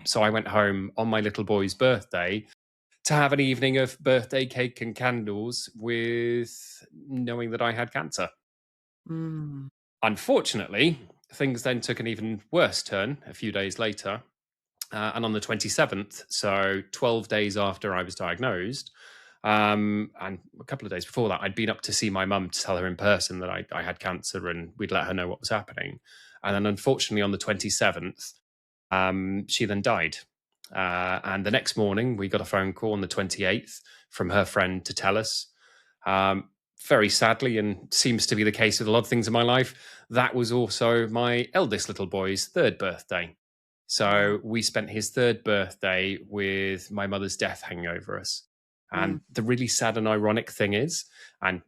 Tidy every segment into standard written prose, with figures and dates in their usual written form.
So I went home on my little boy's birthday to have an evening of birthday cake and candles with knowing that I had cancer. Mm. Unfortunately, things then took an even worse turn a few days later. And on the 27th, so 12 days after I was diagnosed, and a couple of days before that, I'd been up to see my mum to tell her in person that I had cancer and we'd let her know what was happening. And then unfortunately, on the 27th, she then died. And the next morning, we got a phone call on the 28th from her friend to tell us, um, very sadly, and seems to be the case with a lot of things in my life, that was also my eldest little boy's third birthday. Wow. So we spent his third birthday with my mother's death hanging over us. And Mm. the really sad and ironic thing is, and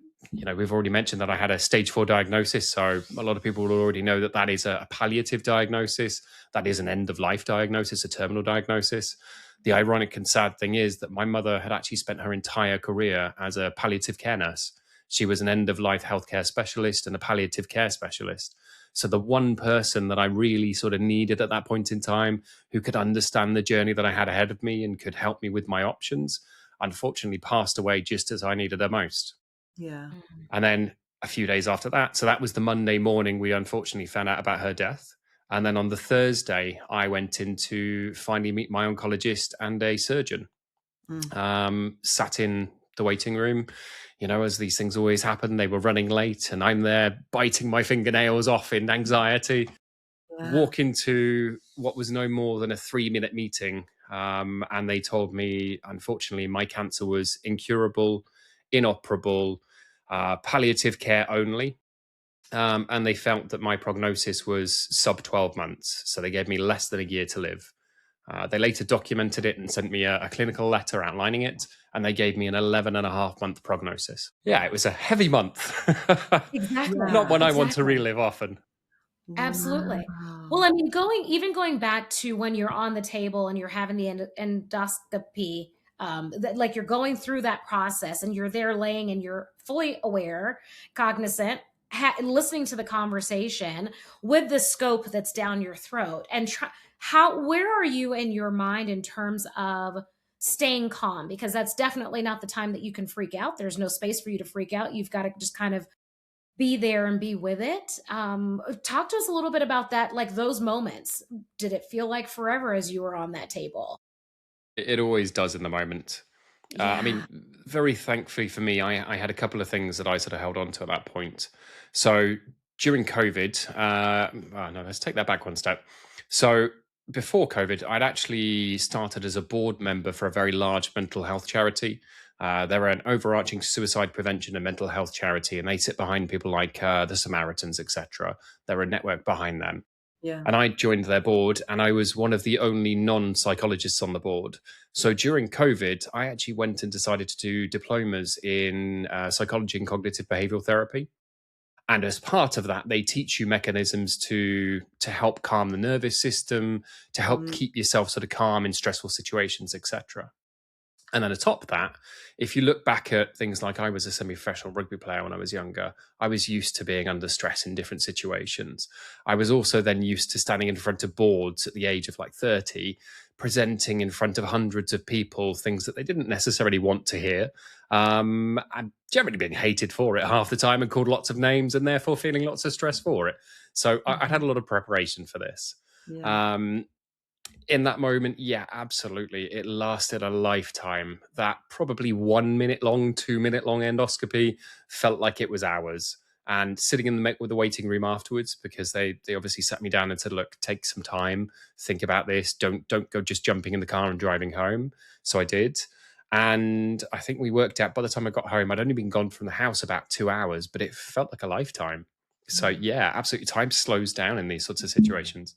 we've already mentioned that I had a stage 4 diagnosis. So a lot of people will already know that that is a palliative diagnosis. That is an end of life diagnosis, a terminal diagnosis. The ironic and sad thing is that my mother had actually spent her entire career as a palliative care nurse. She was an end of life healthcare specialist and a palliative care specialist. So the one person that I really sort of needed at that point in time, who could understand the journey that I had ahead of me and could help me with my options, unfortunately passed away just as I needed her most. Yeah. Mm. And then a few days after that, so that was the Monday morning we unfortunately found out about her death. And then on the Thursday, I went in to finally meet my oncologist and a surgeon. Mm. Sat in the waiting room, as these things always happen. They were running late, and I'm there biting my fingernails off in anxiety. Yeah. Walk into what was no more than a 3-minute meeting, and they told me, unfortunately, my cancer was incurable, inoperable, palliative care only. And they felt that my prognosis was sub 12 months. So they gave me less than a year to live. They later documented it and sent me a clinical letter outlining it, and they gave me an 11 and a half month prognosis. Yeah, it was a heavy month. Exactly. Not Yeah. one I want to Exactly. relive often. Absolutely. Wow. Well, I mean, going back to when you're on the table and you're having the endoscopy, that like you're going through that process and you're there laying and you're fully aware, cognizant, listening to the conversation with the scope that's down your throat, and where are you in your mind in terms of staying calm? Because that's definitely not the time that you can freak out. There's no space for you to freak out. You've got to just kind of be there and be with it. Talk to us a little bit about that, like those moments. Did it feel like forever as you were on that table? It always does in the moment. I Yeah. mean, very thankfully for me, I had a couple of things that I sort of held on to at that point. So during COVID, oh no, let's take that back one step. So before COVID, I'd actually started as a board member for a very large mental health charity. They're an overarching suicide prevention and mental health charity, and they sit behind people like the Samaritans, etc. They're a network behind them. Yeah. And I joined their board, and I was one of the only non-psychologists on the board. So during COVID, I actually went and decided to do diplomas in psychology and cognitive behavioral therapy. And as part of that, they teach you mechanisms to help calm the nervous system, to help Mm. keep yourself sort of calm in stressful situations, etc. And then atop that, if you look back at things like I was a semi-professional rugby player when I was younger, I was used to being under stress in different situations. I was also then used to standing in front of boards at the age of like 30, presenting in front of hundreds of people things that they didn't necessarily want to hear. And generally being hated for it half the time and called lots of names and therefore feeling lots of stress for it. So I'd had Mhm. a lot of preparation for this. Yeah. Um, in that moment, yeah, absolutely. It lasted a lifetime. That probably 1 minute long, 2 minute long endoscopy felt like it was hours. And sitting in with the waiting room afterwards, because they obviously sat me down and said, "Look, take some time, think about this. Don't go just jumping in the car and driving home." So I did, and I think we worked out by the time I got home, I'd only been gone from the house about 2 hours, but it felt like a lifetime. So Yeah. yeah, absolutely. Time slows down in these sorts of situations.